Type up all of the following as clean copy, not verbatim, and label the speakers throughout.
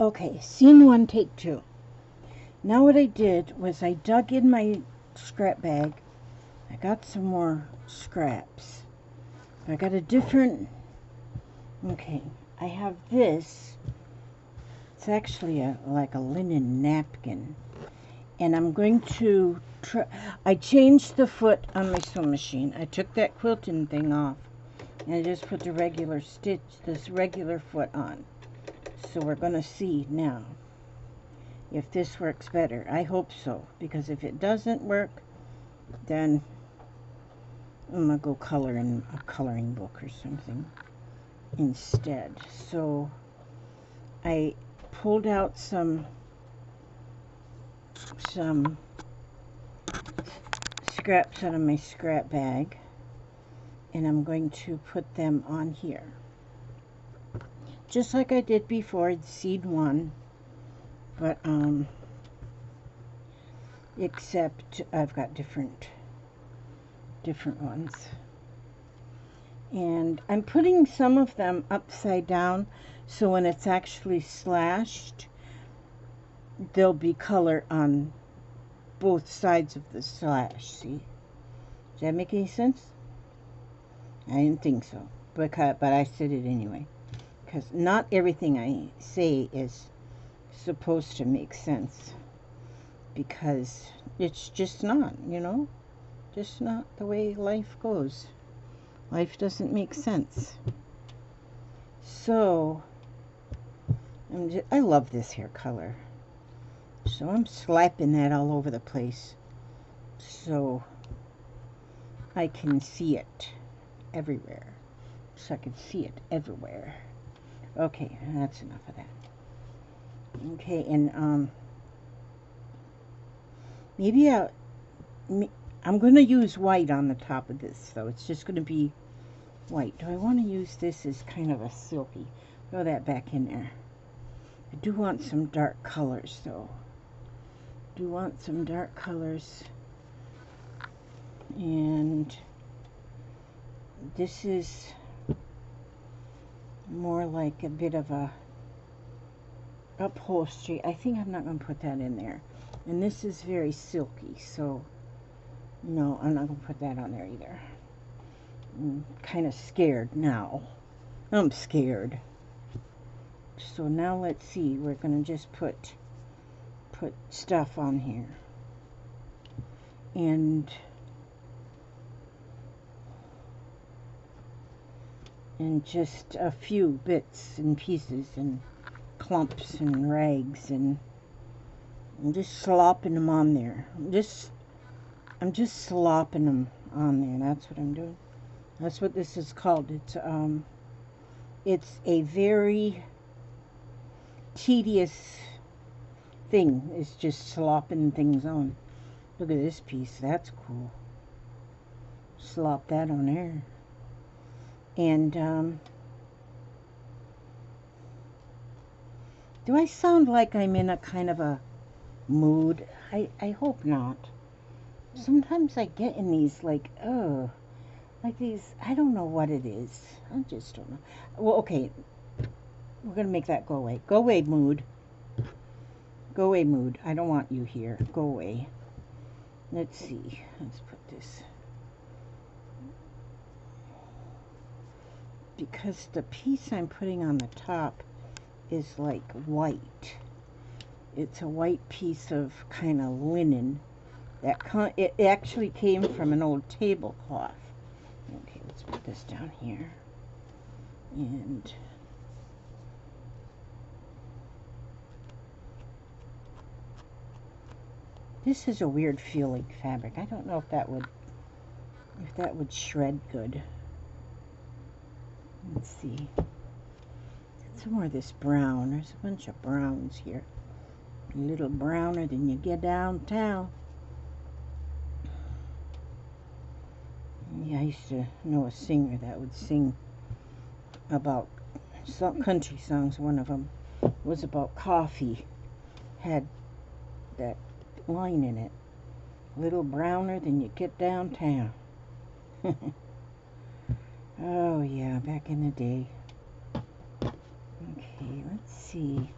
Speaker 1: Okay, scene one, take two. Now what I did was I dug in my scrap bag. I got some more scraps. I got a different, okay, I have this. It's actually like a linen napkin. And I'm going to try, I changed the foot on my sewing machine. I took that quilting thing off and I just put the regular stitch, this regular foot on. So we're going to see now if this works better. I hope so, because if it doesn't work, then I'm going to go color in a coloring book or something instead. So I pulled out some scraps out of my scrap bag, and I'm going to put them on here. Just like I did before, seed one, but except I've got different ones. And I'm putting some of them upside down, so when it's actually slashed, there'll be color on both sides of the slash. See? Does that make any sense? I didn't think so, but I said it anyway, because not everything I say is supposed to make sense, because it's just not, you know, just not the way life goes. Life doesn't make sense. So I love this hair color, so I'm slapping that all over the place so I can see it everywhere. Okay, that's enough of that. Okay, and maybe I'm going to use white on the top of this, so it's just going to be white. Do I want to use this as kind of a silky? Throw that back in there. I do want some dark colors, though. And this is more like a bit of a upholstery. I think I'm not going to put that in there. And this is very silky, so no, I'm not going to put that on there either. I'm kind of scared now. I'm scared. So now let's see. We're going to just put stuff on here. And just a few bits and pieces and clumps and rags, and I'm just slopping them on there. I'm just slopping them on there. That's what I'm doing. That's what this is called. It's a very tedious thing. It's just slopping things on. Look at this piece. That's cool. Slop that on there. And do I sound like I'm in a kind of a mood? I hope not. Sometimes I get in these like these, I don't know what it is. I just don't know. Well, okay, we're gonna make that go away. Go away, mood. Go away, mood. I don't want you here. Go away. Let's see. Let's put this. Because the piece I'm putting on the top is like white. It's a white piece of kind of linen. It actually came from an old tablecloth. Okay, let's put this down here. And this is a weird feeling fabric. I don't know if that would shred good. Let's see. Some more of this brown. There's a bunch of browns here. A little browner than you get downtown. Yeah, I used to know a singer that would sing about some country songs. One of them was about coffee. Had that line in it. A little browner than you get downtown. Oh yeah, back in the day. Okay, let's see.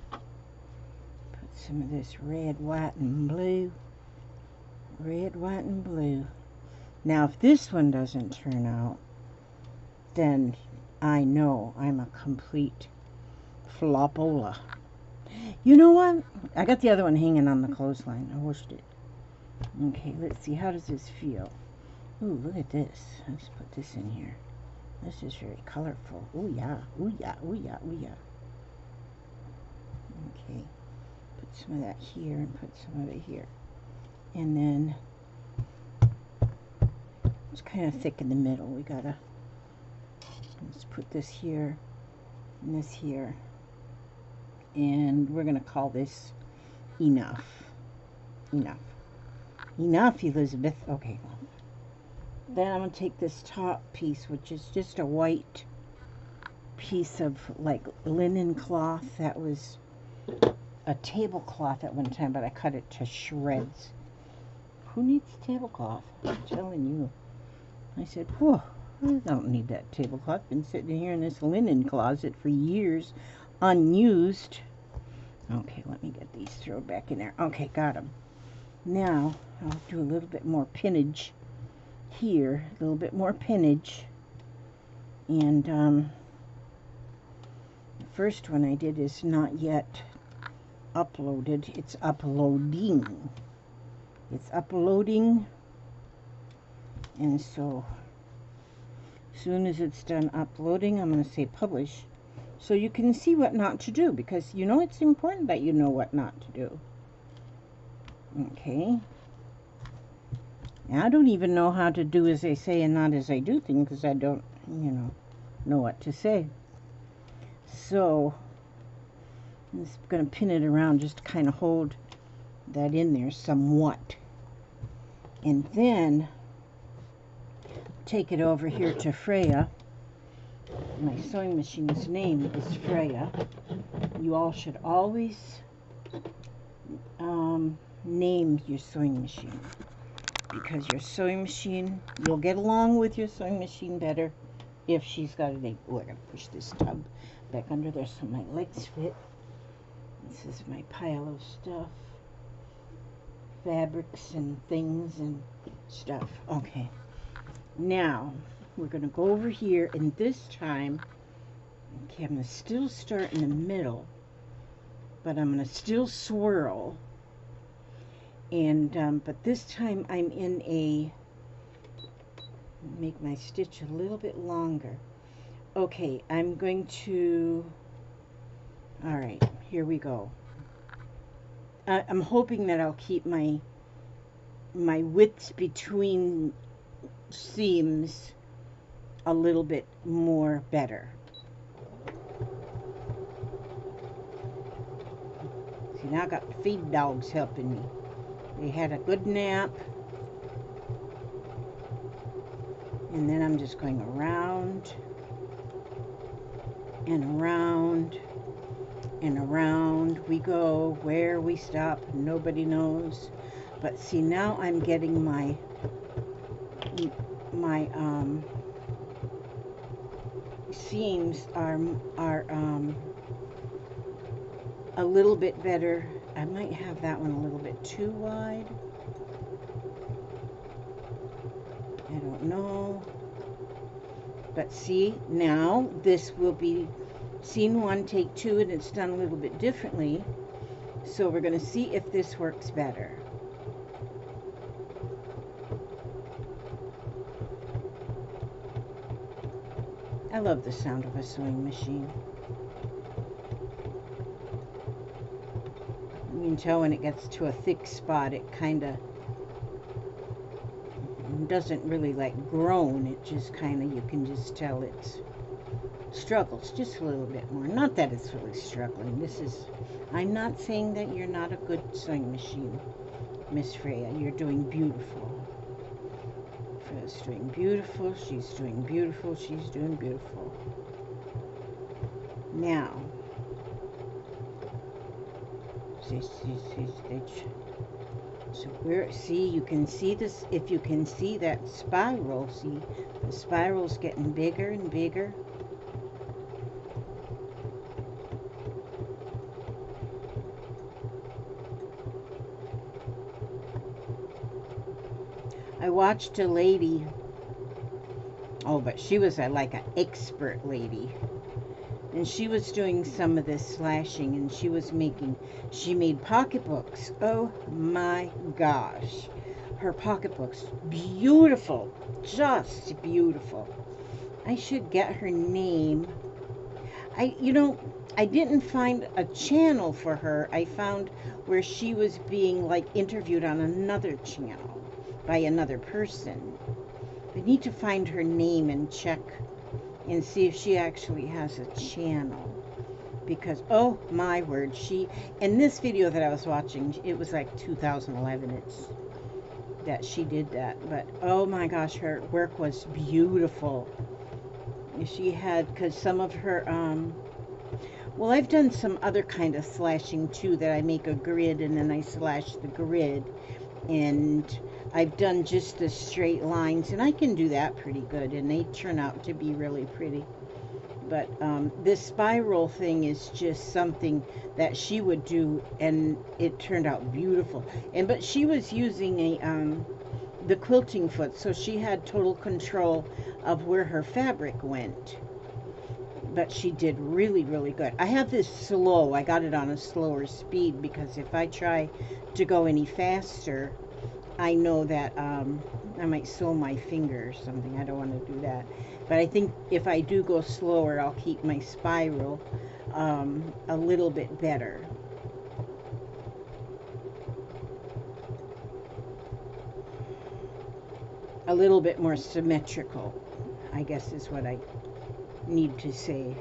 Speaker 1: some of this red, white, and blue. Red, white, and blue. Now, if this one doesn't turn out, then I know I'm a complete flopola. You know what? I got the other one hanging on the clothesline. I washed it. Okay, let's see. How does this feel? Ooh, look at this. Let's put this in here. This is very colorful. Ooh, yeah. Ooh, yeah. Ooh, yeah. Ooh, yeah. Okay. Put some of that here and put some of it here. And then it's kind of thick in the middle. We gotta, let's put this here and this here. And we're gonna call this enough. Enough. Enough, Elizabeth. Okay. Then I'm gonna take this top piece, which is just a white piece of like linen cloth that was a tablecloth at one time, but I cut it to shreds. Who needs tablecloth? I'm telling you. I said, whoa, I don't need that tablecloth. Been sitting here in this linen closet for years, unused. Okay, let me get these thrown back in there. Okay, got them. Now, I'll do a little bit more pinnage here. A little bit more pinnage. And the first one I did is not yet uploaded. It's uploading. It's uploading. And so, as soon as it's done uploading, I'm going to say publish. So you can see what not to do, because you know it's important that you know what not to do. Okay. Now, I don't even know how to do as I say and not as I do things, because I don't, you know what to say. So, I'm just going to pin it around just to kind of hold that in there somewhat. And then take it over here to Freya. My sewing machine's name is Freya. You all should always name your sewing machine, because your sewing machine, you'll get along with your sewing machine better if she's got a name. Oh, I gotta push this tub back under there so my legs fit. This is my pile of stuff, fabrics and things and stuff. Okay, now we're going to go over here, and this time, okay, I'm going to still start in the middle, but I'm going to still swirl, and but this time I'm in a, make my stitch a little bit longer. Okay, I'm going to, all right, here we go. I'm hoping that I'll keep my widths between seams a little bit more better. See, now I got the feed dogs helping me. They had a good nap. And then I'm just going around and around and around we go. Where we stop, nobody knows. But see, now I'm getting my seams are a little bit better. I might have that one a little bit too wide. I don't know. But see, now this will be scene 1, take 2, and it's done a little bit differently. So we're going to see if this works better. I love the sound of a sewing machine. You can tell when it gets to a thick spot, it kind of doesn't really like groan. It just kind of, you can just tell it's struggles just a little bit more. Not that it's really struggling. This is, I'm not saying that you're not a good sewing machine, Miss Freya. You're doing beautiful. Freya's doing beautiful. She's doing beautiful. She's doing beautiful. Now, so where, see, you can see this, if you can see that spiral, see, the spiral's getting bigger and bigger. I watched a lady, oh, but she was like an expert lady. And she was doing some of this slashing, and she made pocketbooks. Oh my gosh. Her pocketbooks, beautiful, just beautiful. I should get her name. I didn't find a channel for her. I found where she was being like interviewed on another channel by another person. I need to find her name and check and see if she actually has a channel. Because, oh my word, in this video that I was watching, it was like 2011, that she did that. But, oh my gosh, her work was beautiful. She had, because some of her, well, I've done some other kind of slashing too, that I make a grid and then I slash the grid. And I've done just the straight lines, and I can do that pretty good, and they turn out to be really pretty. But this spiral thing is just something that she would do, and it turned out beautiful. But she was using the quilting foot, so she had total control of where her fabric went. But she did really, really good. I have this slow. I got it on a slower speed, because if I try to go any faster, I know that I might sew my finger or something. I don't want to do that. But I think if I do go slower, I'll keep my spiral a little bit better. A little bit more symmetrical, I guess is what I need to say.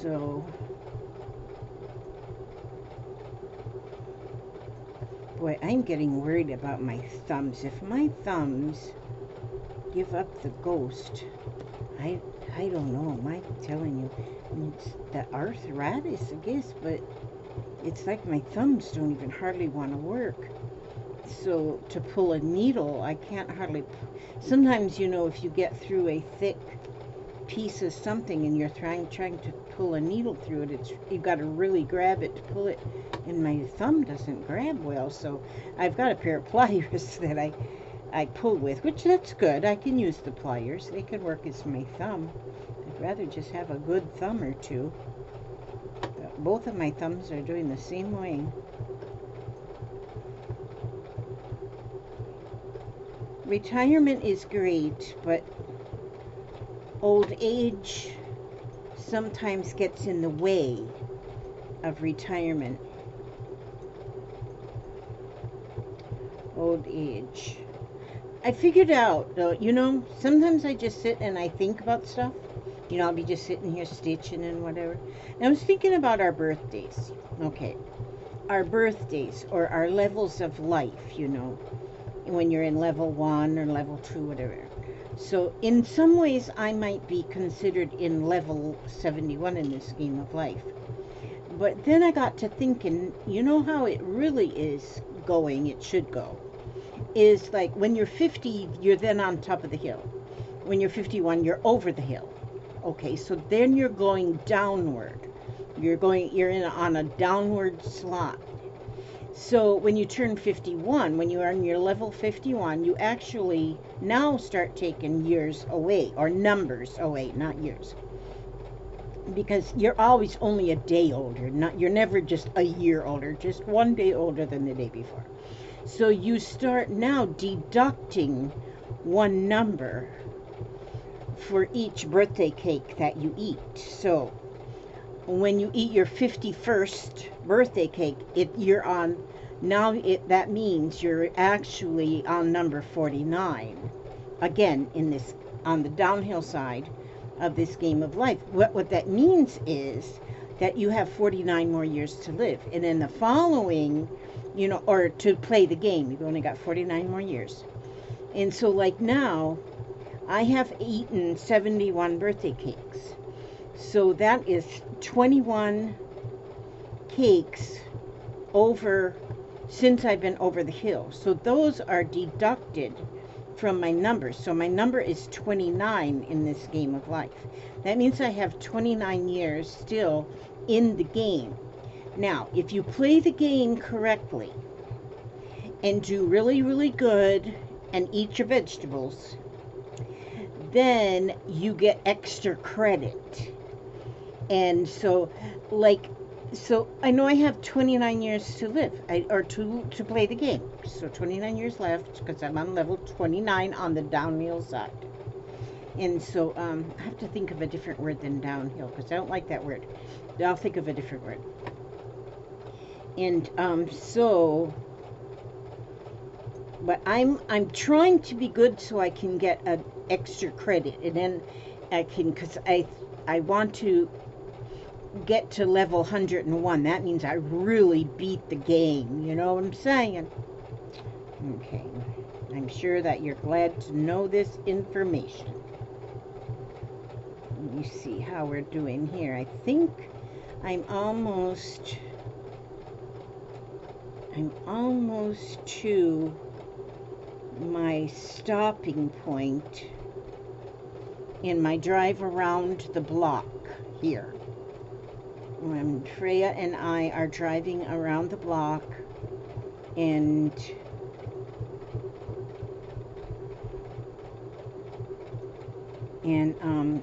Speaker 1: So, boy, I'm getting worried about my thumbs. If my thumbs give up the ghost, I don't know. I'm telling you, it's the arthritis, I guess, but it's like my thumbs don't even hardly want to work. So to pull a needle, I can't hardly. Sometimes, if you get through a thick piece of something and you're trying to pull a needle through it, you've got to really grab it to pull it, and my thumb doesn't grab well. So I've got a pair of pliers that I pull with, which that's good. I can use the pliers. They can work as my thumb. I'd rather just have a good thumb or two. But both of my thumbs are doing the same way. Retirement is great, but old age sometimes gets in the way of retirement. Old age. I figured out, though, sometimes I just sit and I think about stuff. I'll be just sitting here stitching and whatever. And I was thinking about our birthdays. Okay. Our birthdays, or our levels of life, when you're in level 1 or level 2, whatever. So in some ways, I might be considered in level 71 in this game of life. But then I got to thinking, how it really is going, it should go, is like when you're 50, you're then on top of the hill. When you're 51, you're over the hill. Okay, so then you're going downward. You're on a downward slide. So when you turn 51, when you are in your level 51, you actually now start taking years away, or numbers away, not years. Because you're always only a day older. You're never just a year older, just one day older than the day before. So you start now deducting one number for each birthday cake that you eat. So when you eat your 51st birthday cake, you're on, that means you're actually on number 49. Again, on the downhill side of this game of life. What that means is that you have 49 more years to live. And in the following, or to play the game, you've only got 49 more years. And so like now, I have eaten 71 birthday cakes. So that is 21 cakes since I've been over the hill. So those are deducted from my numbers. So my number is 29 in this game of life. That means I have 29 years still in the game. Now, if you play the game correctly, and do really, really good and eat your vegetables, then you get extra credit. And so, like, so I know I have 29 years to live, or to play the game. So 29 years left, because I'm on level 29 on the downhill side. And so I have to think of a different word than downhill, because I don't like that word. I'll think of a different word. And so, but I'm trying to be good so I can get an extra credit, and then I can, because I want to get to level 101. That means I really beat the game. You know what I'm saying? Okay. I'm sure that you're glad to know this information. Let me see how we're doing here. I think I'm almost to my stopping point in my drive around the block here. When Freya and I are driving around the block, and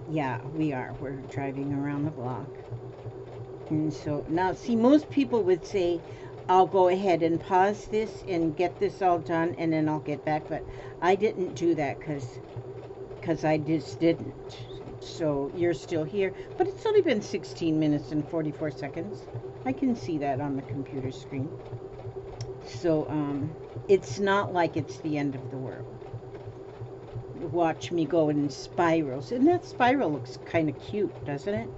Speaker 1: yeah, we're driving around the block. And so now, see, most people would say, I'll go ahead and pause this and get this all done, and then I'll get back, but I didn't do that because I just didn't. So you're still here, but it's only been 16 minutes and 44 seconds. I can see that on the computer screen. So it's not like it's the end of the world. Watch me go in spirals, and that spiral looks kind of cute, doesn't it?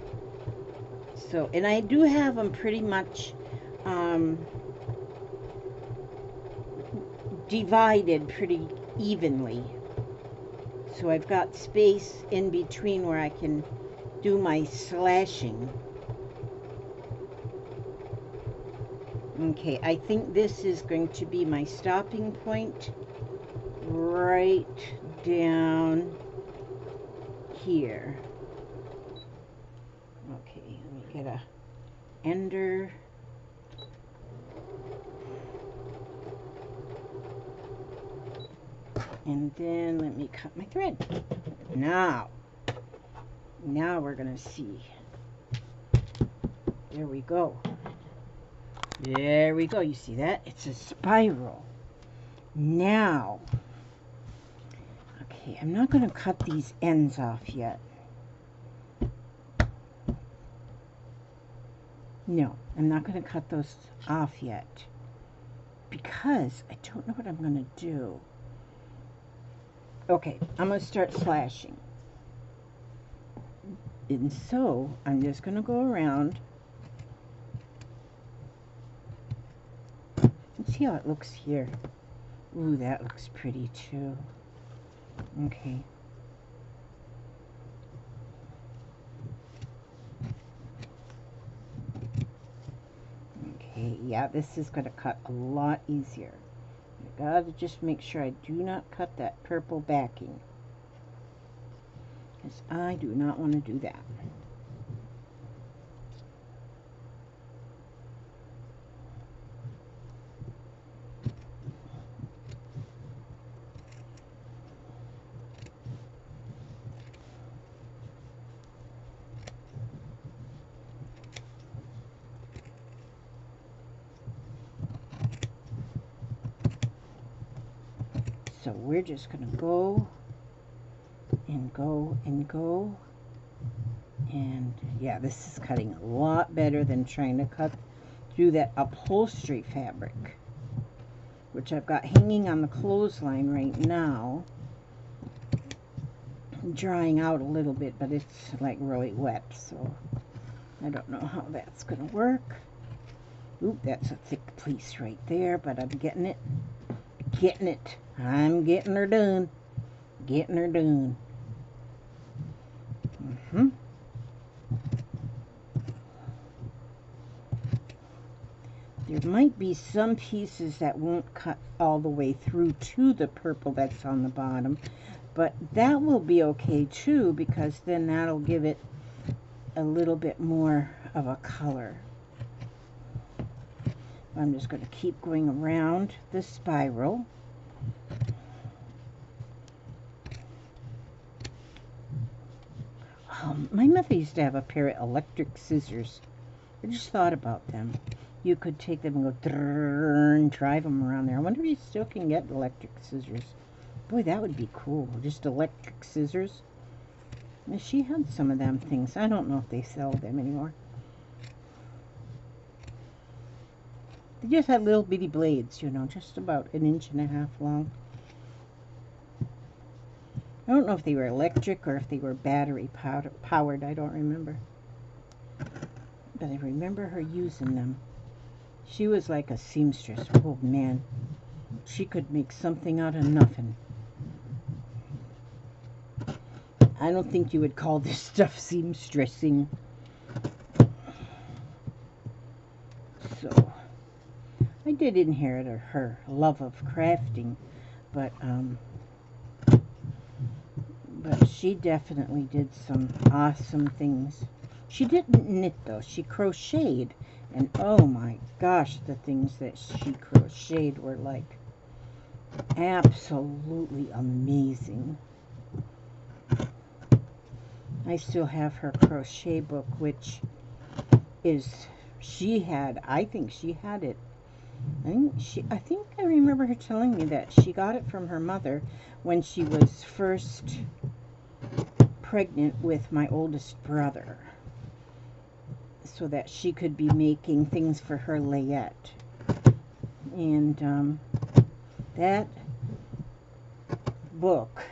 Speaker 1: So, and I do have them pretty much divided pretty evenly. So I've got space in between where I can do my slashing. Okay, I think this is going to be my stopping point right down here. Okay, let me get a ender. And then let me cut my thread. Now we're gonna see. There we go. There we go. You see that? It's a spiral. Now, okay, I'm not gonna cut these ends off yet. No, I'm not gonna cut those off yet because I don't know what I'm gonna do. Okay, I'm going to start slashing. And so, I'm just going to go around. Let's see how it looks here. Ooh, that looks pretty too. Okay. Okay, yeah, this is going to cut a lot easier. I gotta just make sure I do not cut that purple backing, because I do not want to do that. So we're just going to go and go and go. And yeah, this is cutting a lot better than trying to cut through that upholstery fabric, which I've got hanging on the clothesline right now. Drying out a little bit, but it's like really wet, so I don't know how that's going to work. Oop, that's a thick piece right there, but I'm getting it. Getting it. I'm getting her done. Getting her done. There might be some pieces that won't cut all the way through to the purple that's on the bottom, but that will be okay too, because then that'll give it a little bit more of a color. I'm just going to keep going around the spiral. My mother used to have a pair of electric scissors. I just thought about them. You could take them and go and drive them around there. I wonder if you still can get electric scissors. Boy, that would be cool. Just electric scissors. And she had some of them things. I don't know if they sell them anymore. They just had little bitty blades, you know, just about 1.5 inches long. I don't know if they were electric or if they were battery powered. I don't remember. But I remember her using them. She was like a seamstress. Oh, man. She could make something out of nothing. I don't think you would call this stuff seamstressing. So, I did inherit her love of crafting, but she definitely did some awesome things. She didn't knit, though. She crocheted, and oh my gosh, the things that she crocheted were like absolutely amazing. I still have her crochet book, which is, I think she had it. I think I remember her telling me that she got it from her mother when she was first pregnant with my oldest brother, so that she could be making things for her layette. And that book,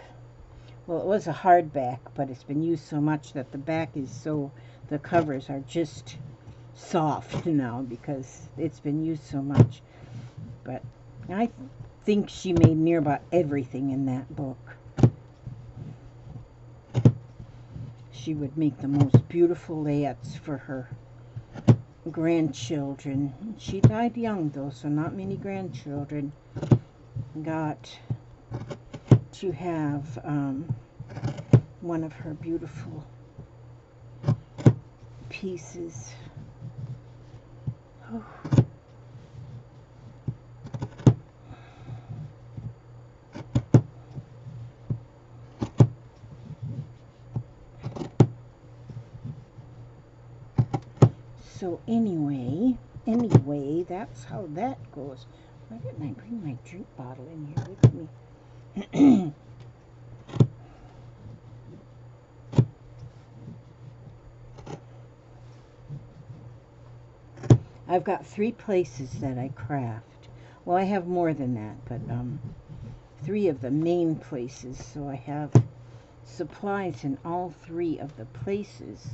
Speaker 1: well, it was a hardback, but it's been used so much that the back is so, the covers are just soft now because it's been used so much. But I think she made near about everything in that book. She would make the most beautiful layettes for her grandchildren. She died young, though, so not many grandchildren got to have one of her beautiful pieces. Oh. So anyway, that's how that goes. Why didn't I bring my drink bottle in here with me? I've got 3 places that I craft. Well, I have more than that, but 3 of the main places. So I have supplies in all 3 of the places.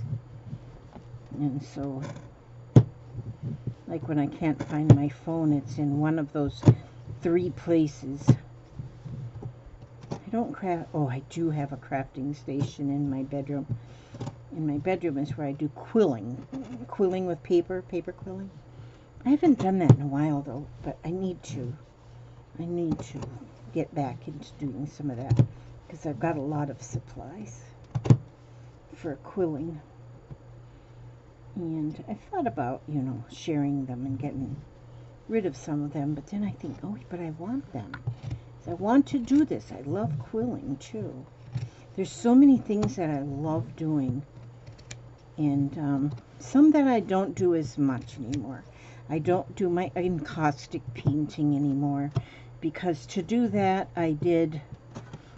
Speaker 1: And so, like when I can't find my phone, it's in one of those 3 places. I don't craft. Oh, I do have a crafting station in my bedroom. In my bedroom is where I do quilling. Quilling with paper quilling. I haven't done that in a while, though, but I need to. I need to get back into doing some of that because I've got a lot of supplies for quilling. And I thought about, you know, sharing them and getting rid of some of them, but then I think, oh, but I want them. So I want to do this. I love quilling, too. There's so many things that I love doing, and some that I don't do as much anymore. I don't do my encaustic painting anymore, because to do that, I did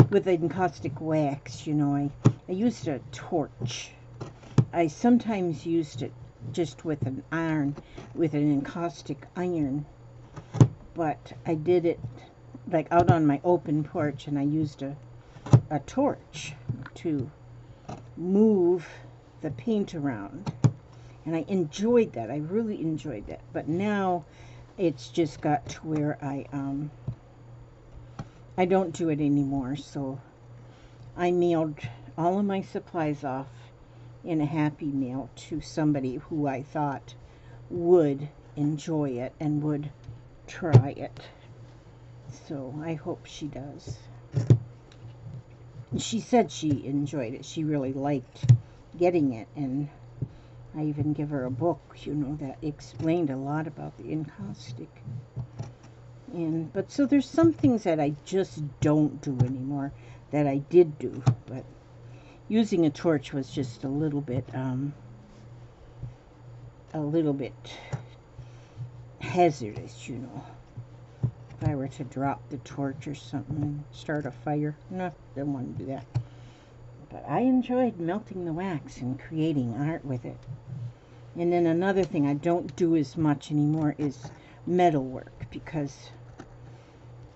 Speaker 1: with encaustic wax, you know, I used a torch. I sometimes used it just with an iron, with an encaustic iron, but I did it like out on my open porch, and I used a torch to move the paint around, and I enjoyed that. I really enjoyed that. But now it's just got to where I don't do it anymore. So I mailed all of my supplies off in a Happy Mail to somebody who I thought would enjoy it and would try it. So I hope she does. She said she enjoyed it. She really liked getting it, and I even give her a book, you know, that explained a lot about the encaustic. But so there's some things that I just don't do anymore that I did do, but using a torch was just a little bit hazardous, you know. If I were to drop the torch or something and start a fire, no, didn't want to do that. But I enjoyed melting the wax and creating art with it. And then another thing I don't do as much anymore is metal work, because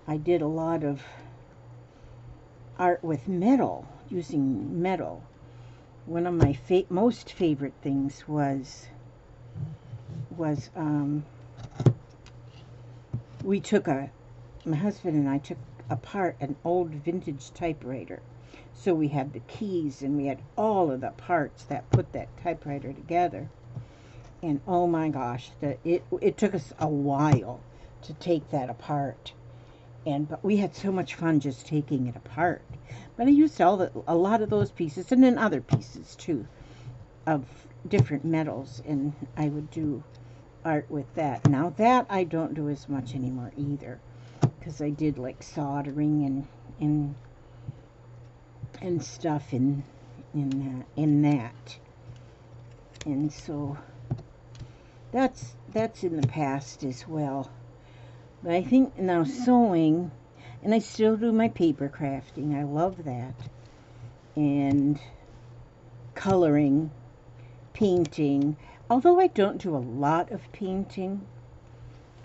Speaker 1: I did a lot of art with metal, using metal. One of my most favorite things was my husband and I took apart an old vintage typewriter. So we had the keys and we had all of the parts that put that typewriter together. And oh my gosh, it took us a while to take that apart. But we had so much fun just taking it apart. But I used a lot of those pieces, and then other pieces too, of different metals, and I would do art with that. Now that I don't do as much anymore either, because I did like soldering and stuff in that, and so that's in the past as well. But I think now sewing, and I still do my paper crafting. I love that. And coloring, painting. Although I don't do a lot of painting,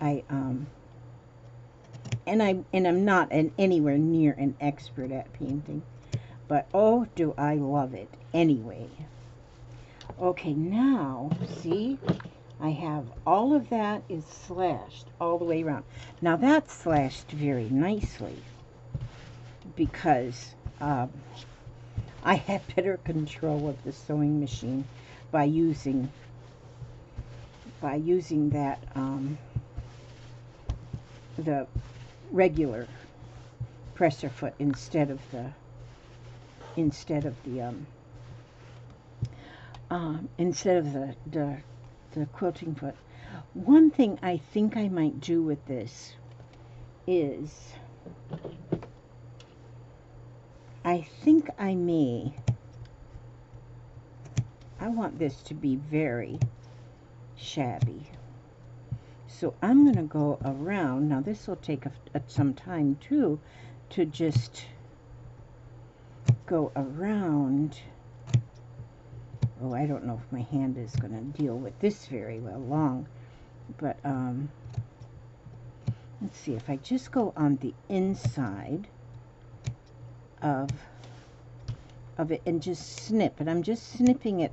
Speaker 1: I'm not anywhere near an expert at painting. But oh, do I love it anyway. Okay, now see, I have all of that is slashed all the way around. Now that's slashed very nicely because I had better control of the sewing machine by using that the regular presser foot instead of the quilting foot. One thing I think I might do with this is I want this to be very shabby. So I'm going to go around. Now this will take some time too, to just go around. Oh, I don't know if my hand is going to deal with this very well long, but let's see, if I just go on the inside of it and just snip, and I'm just snipping it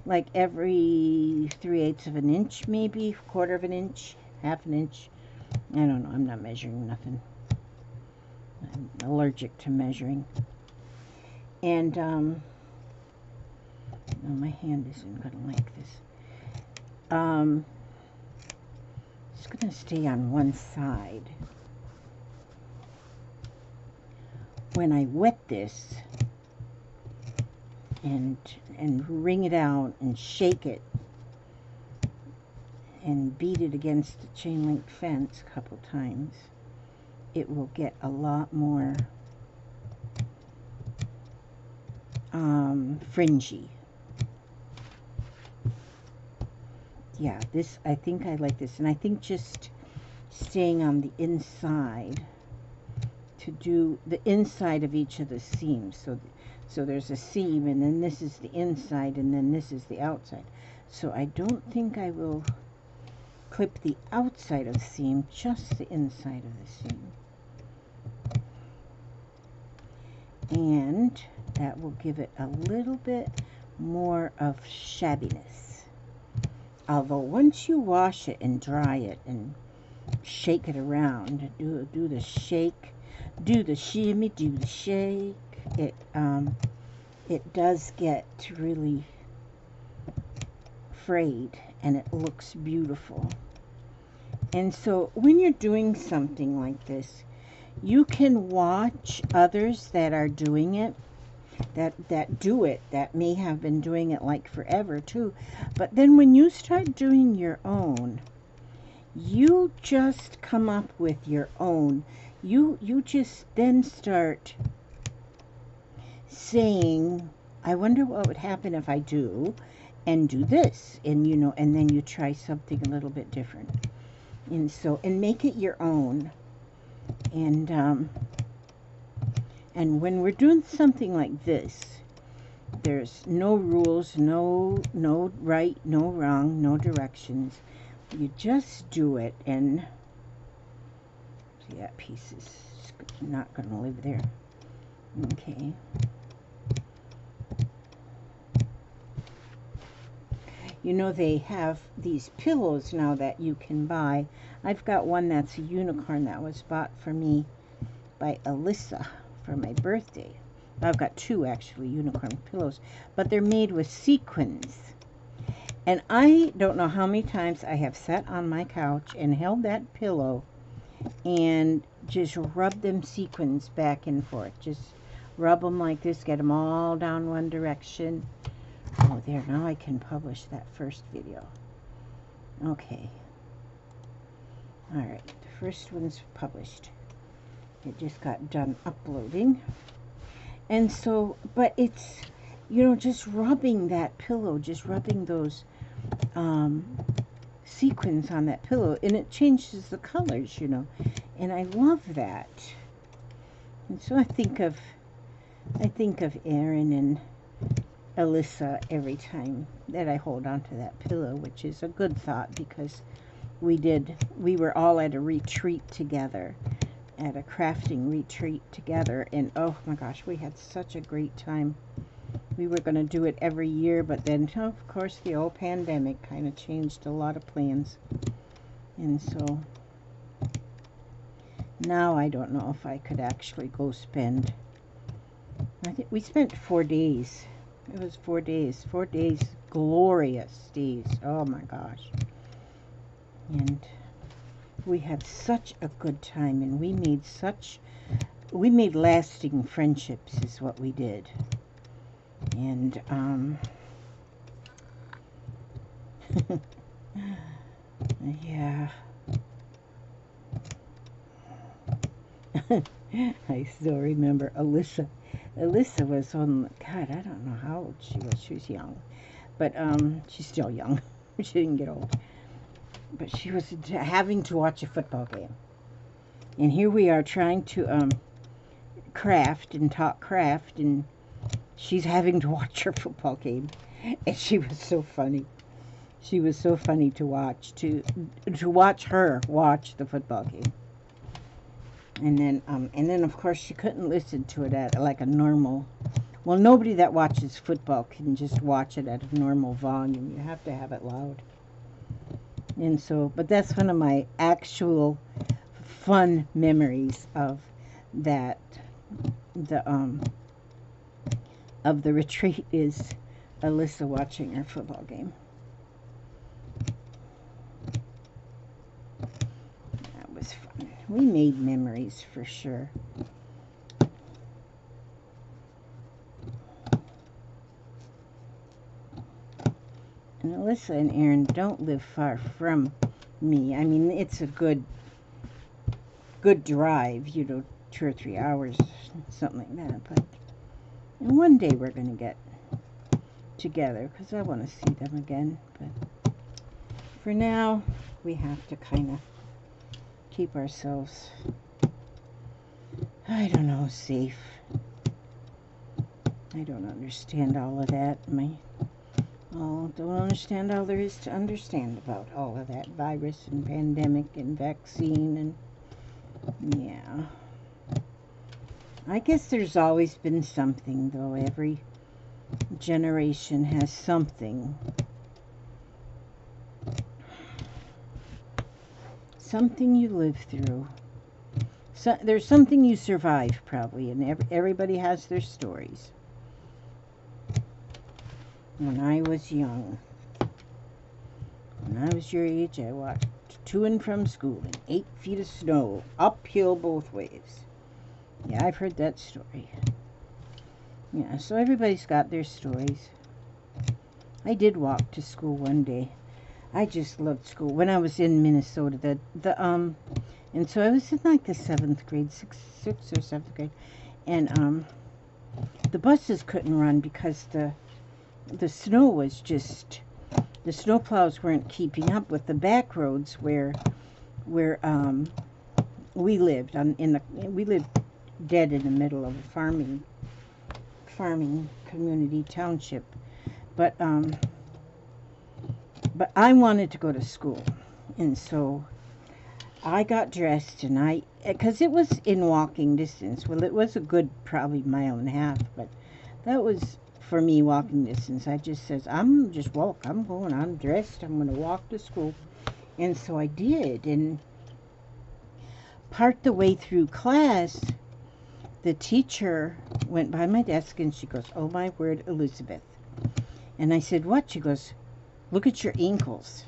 Speaker 1: like every 3/8 of an inch, maybe 1/4 of an inch, 1/2 an inch. I don't know, I'm not measuring nothing. I'm allergic to measuring. And no, my hand isn't going to like this. It's going to stay on one side. When I wet this and wring it out and shake it and beat it against the chain link fence a couple times, it will get a lot more fringy. Yeah, this, I think I like this, and I think just staying on the inside to do the inside of each of the seams. So there's a seam, and then this is the inside, and then this is the outside. So I don't think I will clip the outside of the seam, just the inside of the seam. And that will give it a little bit more of shabbiness. Although once you wash it and dry it and shake it around, do the shake, do the shimmy, do the shake, it does get really frayed and it looks beautiful. And so when you're doing something like this, you can watch others that are doing it. that do it, that may have been doing it like forever too. But then when you start doing your own, you just come up with your own. You just then start saying, I wonder what would happen if I do and do this, and you know, and then you try something a little bit different, and so, and make it your own. And when we're doing something like this, there's no rules, no right, no wrong, no directions. You just do it. And see, that piece is not going to live there. Okay. You know, they have these pillows now that you can buy. I've got one that's a unicorn that was bought for me by Alyssa for my birthday. I've got two actually unicorn pillows, but they're made with sequins. And I don't know how many times I have sat on my couch and held that pillow and just rubbed them sequins back and forth. Just rub them like this, get them all down one direction. Oh, there, now I can publish that first video. Okay. Alright, the first one's published. It just got done uploading. And so, but it's, you know, just rubbing that pillow, just rubbing those sequins on that pillow, and it changes the colors, you know. And I love that. And so I think of Aaron and Alyssa every time that I hold on to that pillow, which is a good thought, because we were all at a retreat together, at a crafting retreat together, and oh my gosh, we had such a great time. We were going to do it every year, but then of course the old pandemic kind of changed a lot of plans, and so now I don't know if I could actually go spend. I think we spent 4 days. It was 4 days. 4 days, glorious days. Oh my gosh. And we had such a good time, and we made lasting friendships is what we did. And yeah. I still remember Alyssa. Alyssa was on, God, I don't know how old she was. She was young. But she's still young. She didn't get old. But she was having to watch a football game. And here we are trying to craft and talk craft, and she's having to watch her football game. And she was so funny. She was so funny to watch, to watch her watch the football game. And then of course she couldn't listen to it at like a normal. Well, nobody that watches football can just watch it at a normal volume. You have to have it loud. And so, but that's one of my actual fun memories of that. Of the retreat is Alyssa watching her football game. That was fun. We made memories for sure. And Alyssa and Aaron don't live far from me. I mean, it's a good drive, you know, 2 or 3 hours, something like that. But and one day we're going to get together, because I want to see them again. But for now, we have to kind of keep ourselves, I don't know, safe. I don't understand all of that. Don't understand all there is to understand about all of that virus and pandemic and vaccine, and yeah. I guess there's always been something, though. Every generation has something. Something you live through. So, there's something you survive, probably, and everybody has their stories. When I was young, when I was your age, I walked to and from school in 8 feet of snow, uphill both ways. Yeah, I've heard that story. Yeah, so everybody's got their stories. I did walk to school one day. I just loved school. When I was in Minnesota, and so I was in like the 7th grade, sixth or 7th grade, and the buses couldn't run because the snow was just, the snowplows weren't keeping up with the back roads where we lived we lived dead in the middle of a farming community township, but I wanted to go to school, and so I got dressed, and because it was in walking distance. Well, it was a good probably mile and a half, but that was for me walking distance. I just says, I'm dressed, I'm going to walk to school. And so I did, and part the way through class, the teacher went by my desk and she goes, "Oh my word, Elizabeth." And I said, "What?" She goes, "Look at your ankles."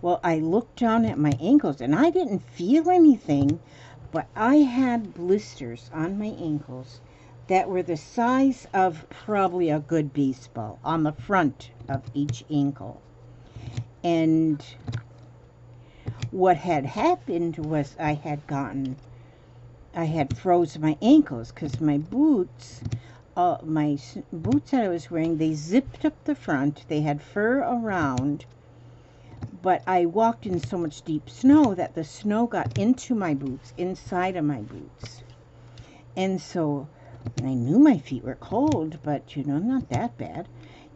Speaker 1: Well, I looked down at my ankles and I didn't feel anything, but I had blisters on my ankles that were the size of probably a good baseball on the front of each ankle. And what had happened was I had froze my ankles because my boots that I was wearing, they zipped up the front, they had fur around, but I walked in so much deep snow that the snow got into my boots, inside of my boots. And so I knew my feet were cold, but, not that bad.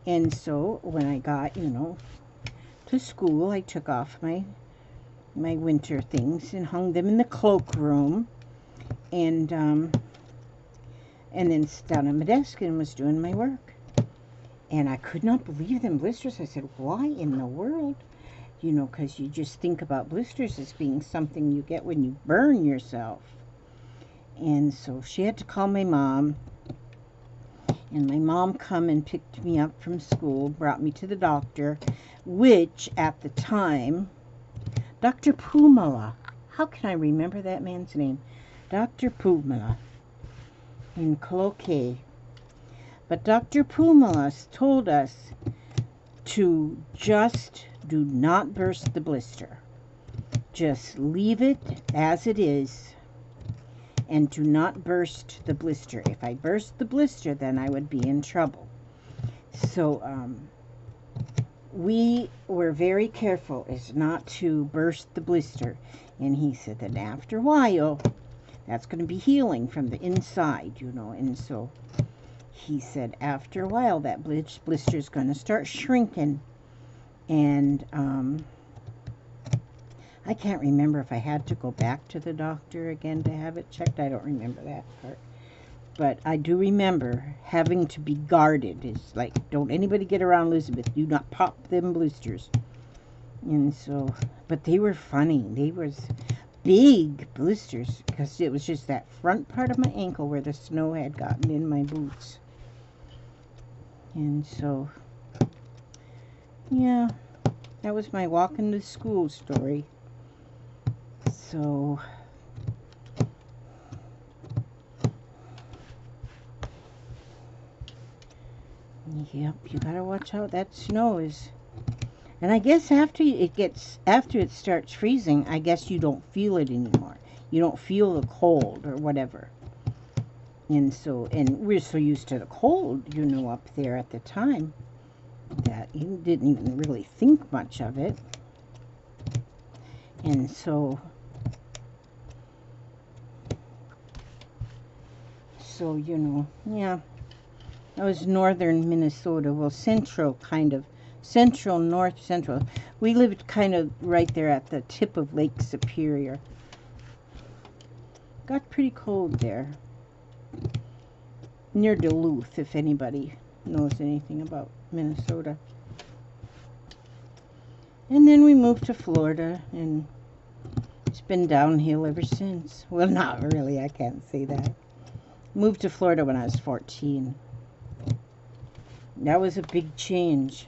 Speaker 1: And so when I got, to school, I took off my winter things and hung them in the cloakroom, and then sat down at my desk and was doing my work. And I could not believe them blisters. I said, why in the world? Because you just think about blisters as being something you get when you burn yourself. And so she had to call my mom. And my mom come and picked me up from school, brought me to the doctor, which at the time, Dr. Pumala, how can I remember that man's name? Dr. Pumala in Cloquet. But Dr. Pumala told us to just do not burst the blister. Just leave it as it is and do not burst the blister. If I burst the blister, then I would be in trouble. So we were very careful as not to burst the blister. And he said that after a while, that's going to be healing from the inside, And so he said after a while that blister is going to start shrinking. And I can't remember if I had to go back to the doctor again to have it checked. I don't remember that part. But I do remember having to be guarded. It's like, don't anybody get around Elizabeth. Do not pop them blisters. And so, but they were funny. They was big blisters because it was just that front part of my ankle where the snow had gotten in my boots. And so, yeah, that was my walking to school story. So, yep, you gotta watch out. That snow is, and I guess after it starts freezing, I guess you don't feel it anymore. You don't feel the cold or whatever. And so, and we're so used to the cold, up there at the time, that you didn't even really think much of it. And so, yeah, that was northern Minnesota. Well, central, north central. We lived kind of right there at the tip of Lake Superior. Got pretty cold there. Near Duluth, if anybody knows anything about Minnesota. And then we moved to Florida, and it's been downhill ever since. Well, not really, I can't say that. Moved to Florida when I was 14. That was a big change.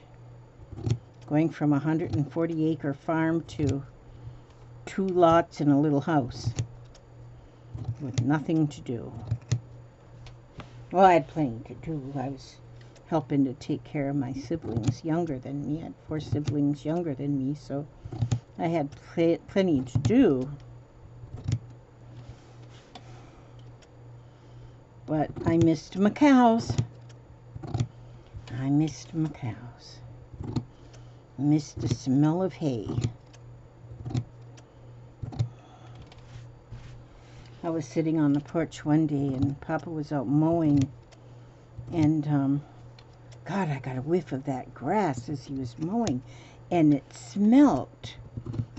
Speaker 1: Going from a 140-acre farm to 2 lots and a little house with nothing to do. Well, I had plenty to do. I was helping to take care of my siblings younger than me. I had 4 siblings younger than me, so I had plenty to do. But I missed my cows. I missed my cows. I missed the smell of hay. I was sitting on the porch one day and Papa was out mowing, and God, I got a whiff of that grass as he was mowing, and it smelled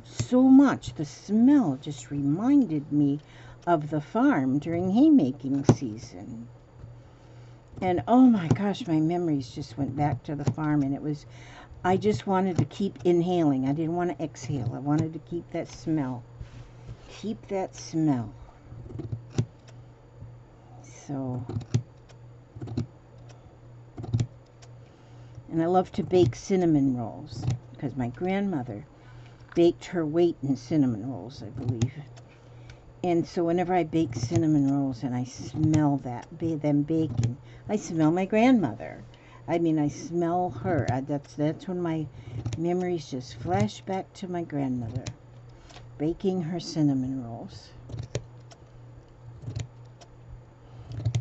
Speaker 1: so much. The smell just reminded me of the farm during haymaking season. And oh my gosh, my memories just went back to the farm, and it was, I just wanted to keep inhaling. I didn't want to exhale. I wanted to keep that smell. Keep that smell. So, and I love to bake cinnamon rolls because my grandmother baked her weight in cinnamon rolls, I believe. And so whenever I bake cinnamon rolls and I smell them baking, I smell my grandmother. I mean, I smell her. That's when my memories just flash back to my grandmother baking her cinnamon rolls.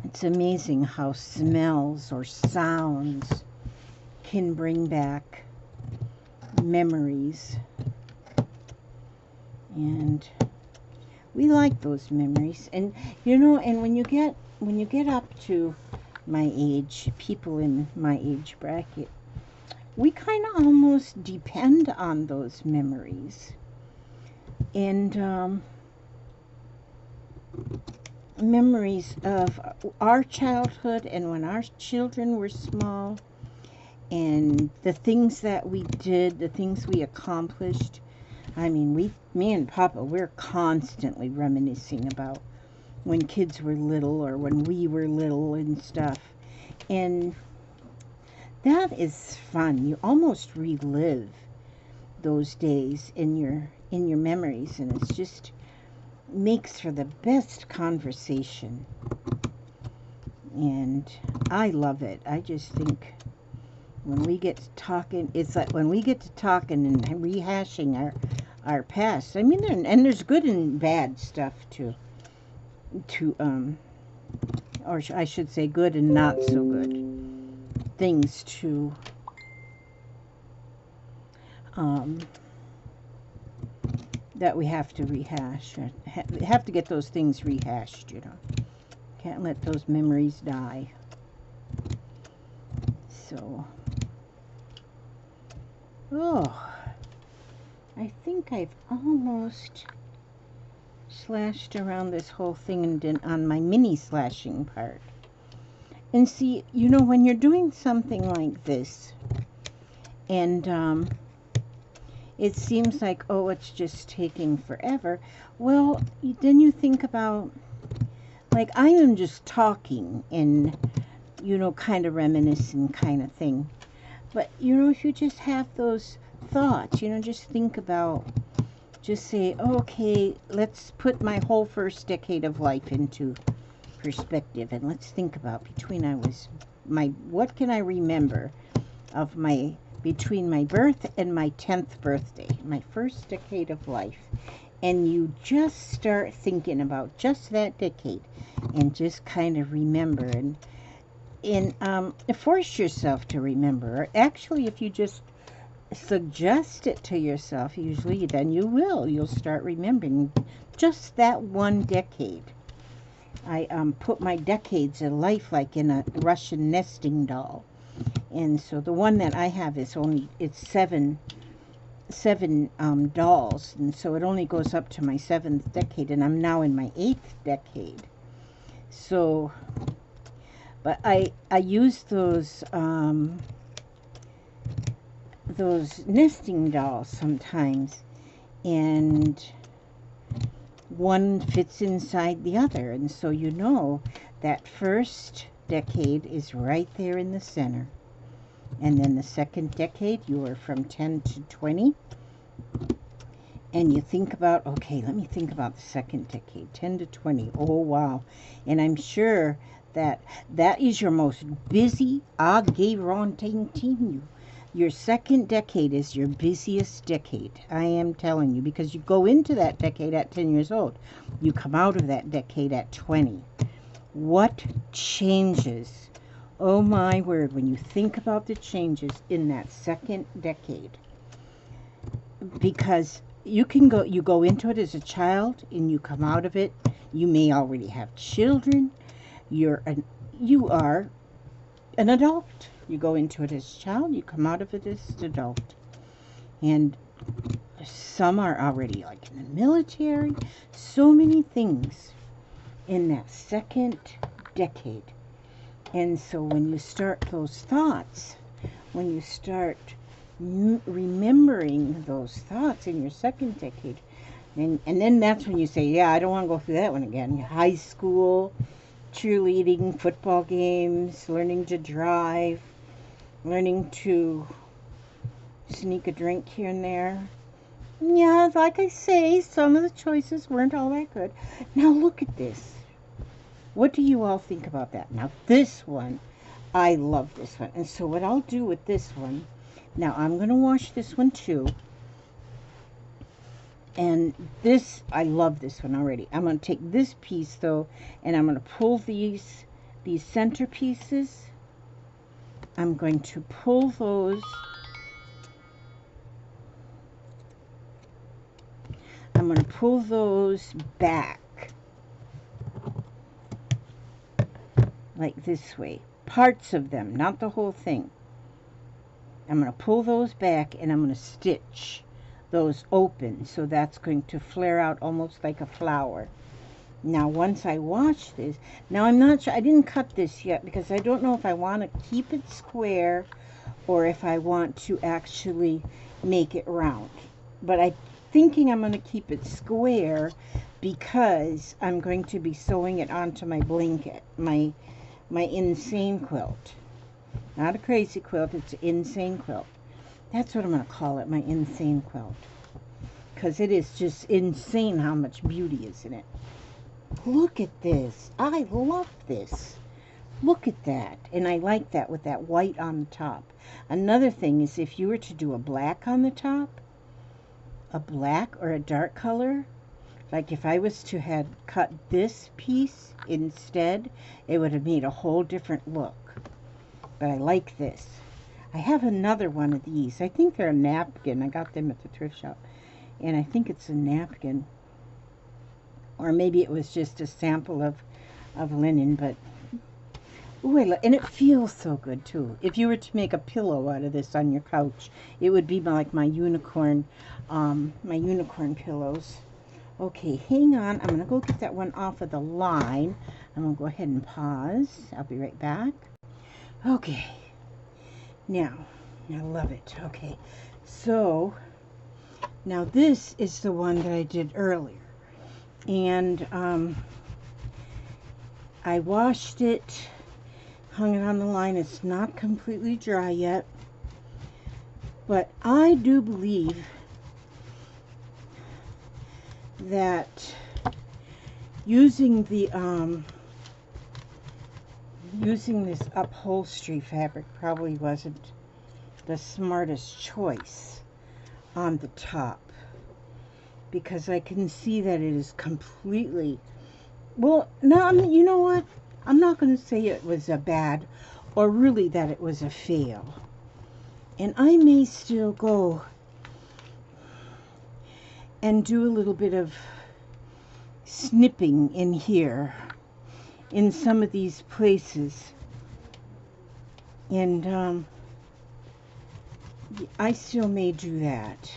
Speaker 1: It's amazing how smells or sounds can bring back memories. And we like those memories. And you know, and when you get up to my age, people in my age bracket, we kind of almost depend on those memories. And memories of our childhood and when our children were small, and the things that we did, the things we accomplished. I mean, me and Papa, we're constantly reminiscing about when kids were little or when we were little and stuff. And that is fun. You almost relive those days in your memories, and it's just makes for the best conversation. And I love it. I just think when we get to talking, it's like when we get to talking and rehashing our past. I mean, and there's good and bad stuff to or I should say good and not so good things to that we have to rehash. Have to get those things rehashed, you know. Can't let those memories die. So, oh, I think I've almost slashed around this whole thing and on my mini slashing part. And see, you know, when you're doing something like this, and it seems like, oh, it's just taking forever. Well, then you think about, like, I am just talking and, you know, kind of reminiscing kind of thing. But, you know, if you just have those thoughts, you know, just think about, just say, okay, let's put my whole first decade of life into perspective, and let's think about what can I remember of between my birth and my 10th birthday, my first decade of life. And you just start thinking about just that decade and just kind of remember and force yourself to remember. Or actually, if you just suggest it to yourself, usually then you'll start remembering just that one decade. I put my decades of life like in a Russian nesting doll. And so the one that I have is it's seven dolls, and so it only goes up to my 7th decade, and I'm now in my 8th decade. So, but I use those nesting dolls sometimes, and one fits inside the other, and so you know that first decade is right there in the center. And then the second decade, you are from 10 to 20. And you think about, okay, let me think about the second decade, 10 to 20. Oh, wow. And I'm sure That is your most busy, you. Your second decade is your busiest decade. I am telling you, because you go into that decade at 10 years old. You come out of that decade at 20. What changes? Oh my word, when you think about the changes in that second decade. Because you go into it as a child and you come out of it. You may already have children. You are an adult. You go into it as a child, you come out of it as an adult. And some are already like in the military. So many things in that second decade. And so when you start those thoughts, when you start remembering those thoughts in your second decade, and then that's when you say, yeah, I don't want to go through that one again. High school, cheerleading, football games, learning to drive, learning to sneak a drink here and there. Yeah, like I say, some of the choices weren't all that good. Now look at this. What do you all think about that? Now this one, I love this one. And so what I'll do with this one, now I'm going to wash this one too. And this, I love this one already. I'm going to take this piece though, and I'm going to pull these center pieces. I'm going to pull those. I'm going to pull those back. Like this way. Parts of them, not the whole thing. I'm going to pull those back and I'm going to stitch those open. So that's going to flare out almost like a flower. Now once I wash this, now I'm not sure, I didn't cut this yet because I don't know if I want to keep it square or if I want to actually make it round. But I'm thinking I'm going to keep it square because I'm going to be sewing it onto my blanket, my insane quilt. Not a crazy quilt, it's an insane quilt. That's what I'm going to call it, my insane quilt. Because it is just insane how much beauty is in it. Look at this. I love this. Look at that. And I like that with that white on the top. Another thing is if you were to do a black on the top, a black or a dark color, like if I was to have cut this piece instead, it would have made a whole different look. But I like this. I have another one of these. I think they're a napkin. I got them at the thrift shop. And I think it's a napkin. Or maybe it was just a sample of linen. But, ooh, and it feels so good too. If you were to make a pillow out of this on your couch, it would be like my unicorn pillows. Okay, hang on. I'm going to go get that one off of the line. I'm going to go ahead and pause. I'll be right back. Okay. Now, I love it. Okay. So, now this is the one that I did earlier. And I washed it, hung it on the line. It's not completely dry yet. But I do believe that using the using this upholstery fabric probably wasn't the smartest choice on the top, because I can see that it is completely, well, no, you know what, I'm not going to say it was a bad or really that it was a fail, and I may still go and do a little bit of snipping in here in some of these places, and I still may do that,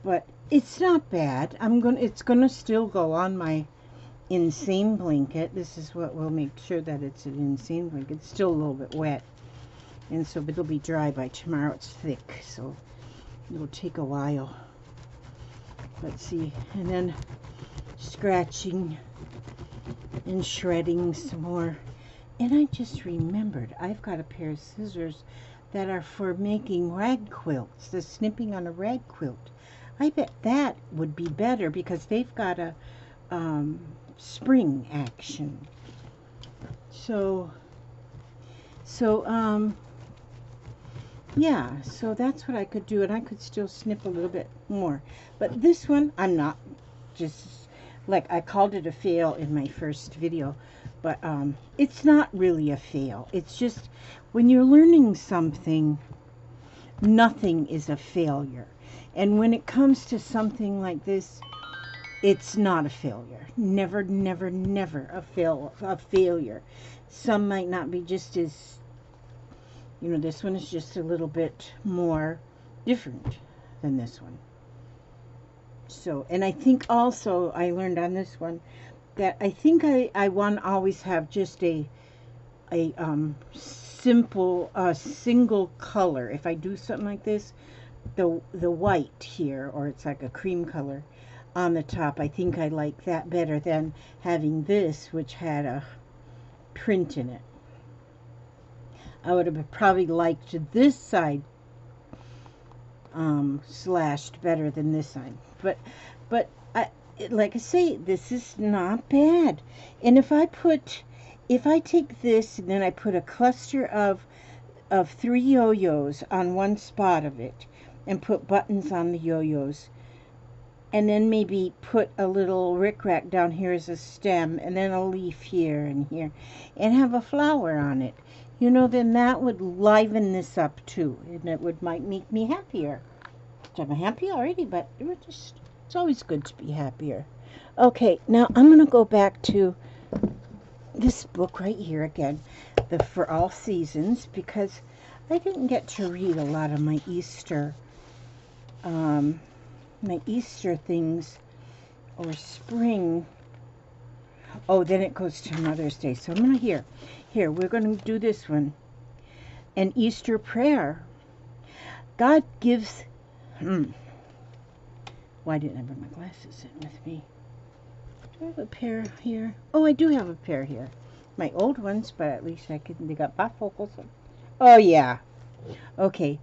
Speaker 1: but it's not bad. It's gonna still go on my insane blanket. This is what will make sure that it's an insane blanket. It's still a little bit wet, and so, but it'll be dry by tomorrow. It's thick, so it'll take a while. Let's see, and then scratching and shredding some more. And I just remembered I've got a pair of scissors that are for making rag quilts, the snipping on a rag quilt. I bet that would be better because they've got a spring action. So, yeah, so that's what I could do, and I could still snip a little bit more. But this one, I'm not just, like, I called it a fail in my first video, but it's not really a fail. It's just, when you're learning something, nothing is a failure. And when it comes to something like this, it's not a failure. Never, never, never a failure. Some might not be just as, you know, this one is just a little bit more different than this one. So, and I think also I learned on this one that I think I want to always have just a simple, single color. If I do something like this, the white here, or it's like a cream color on the top, I think I like that better than having this, which had a print in it. I would have probably liked this side slashed better than this side. But like I say, this is not bad. And if I take this and then I put a cluster of 3 yo-yos on one spot of it, and put buttons on the yo-yos, and then maybe put a little rickrack down here as a stem, and then a leaf here and here, and have a flower on it, you know, then that would liven this up too, and it might make me happier. I'm happy already, but it's always good to be happier. Okay, now I'm going to go back to this book right here again, the For All Seasons, because I didn't get to read a lot of my Easter things, or spring. Oh, then it goes to Mother's Day. So I'm going to here, we're going to do this one. An Easter prayer. God gives, why didn't I bring my glasses in with me? Do I have a pair here? Oh, I do have a pair here. My old ones, but at least they got bifocals. Oh, yeah. Okay.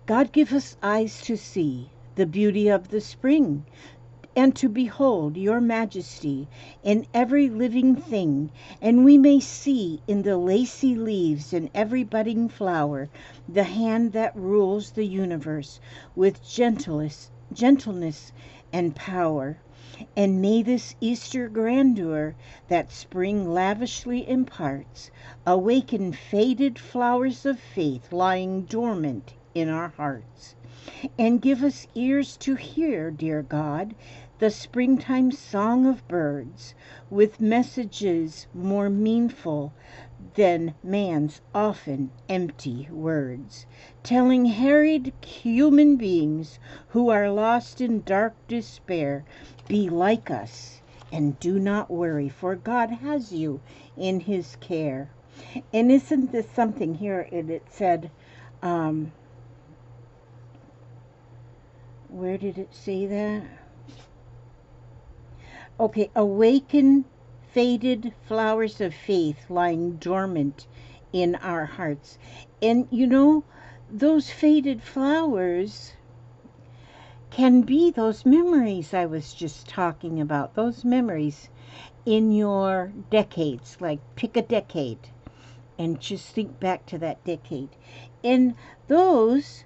Speaker 1: God give us eyes to see the beauty of the spring, and to behold your majesty in every living thing, and we may see in the lacy leaves and every budding flower the hand that rules the universe with gentleness and power. And may this Easter grandeur that spring lavishly imparts awaken faded flowers of faith lying dormant in our hearts. And give us ears to hear, dear God, the springtime song of birds, with messages more meaningful than man's often empty words, telling harried human beings who are lost in dark despair, be like us and do not worry, for God has you in his care. And isn't this something here? It said, where did it say that? Okay, awaken faded flowers of faith lying dormant in our hearts. And you know, those faded flowers can be those memories I was just talking about, those memories in your decades. Like, pick a decade and just think back to that decade. And those,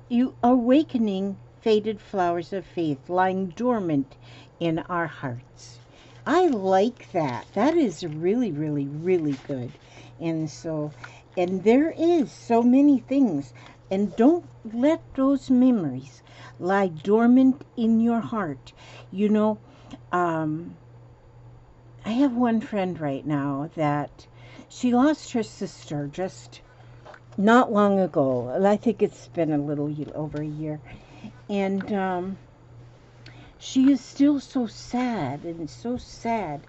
Speaker 1: you awakening faded flowers of faith lying dormant in our hearts. I like that. That is really, really, really good. And so, and there is so many things. And don't let those memories lie dormant in your heart. You know, I have one friend right now that she lost her sister just not long ago. I think it's been a little over a year. And she is still so sad and so sad.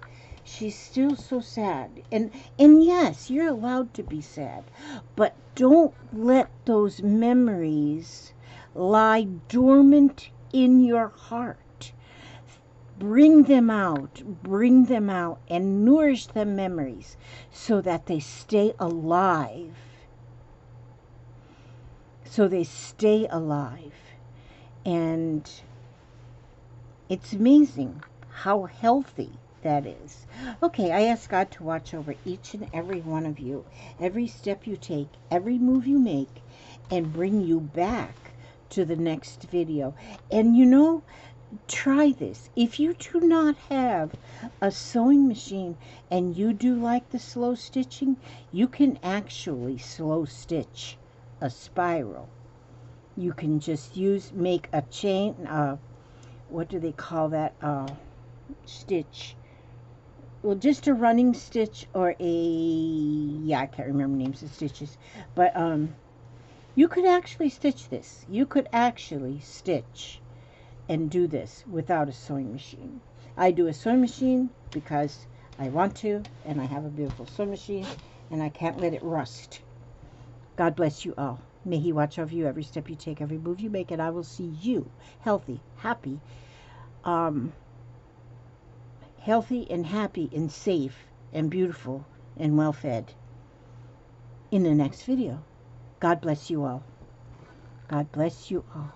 Speaker 1: She's still so sad. And yes, you're allowed to be sad. But don't let those memories lie dormant in your heart. Bring them out, and nourish the memories so that they stay alive. So they stay alive. And it's amazing how healthy that is. Okay, I ask God to watch over each and every one of you, every step you take, every move you make, and bring you back to the next video. And you know, try this. If you do not have a sewing machine and you do like the slow stitching, you can actually slow stitch a spiral. You can just make a chain, what do they call that, stitch? Well, just a running stitch or yeah, I can't remember names of stitches, but you could actually stitch this. You could actually stitch and do this without a sewing machine. I do a sewing machine because I want to, and I have a beautiful sewing machine, and I can't let it rust. God bless you all. May He watch over you every step you take, every move you make, and I will see you healthy, happy, healthy and happy and safe and beautiful and well fed in the next video. God bless you all. God bless you all.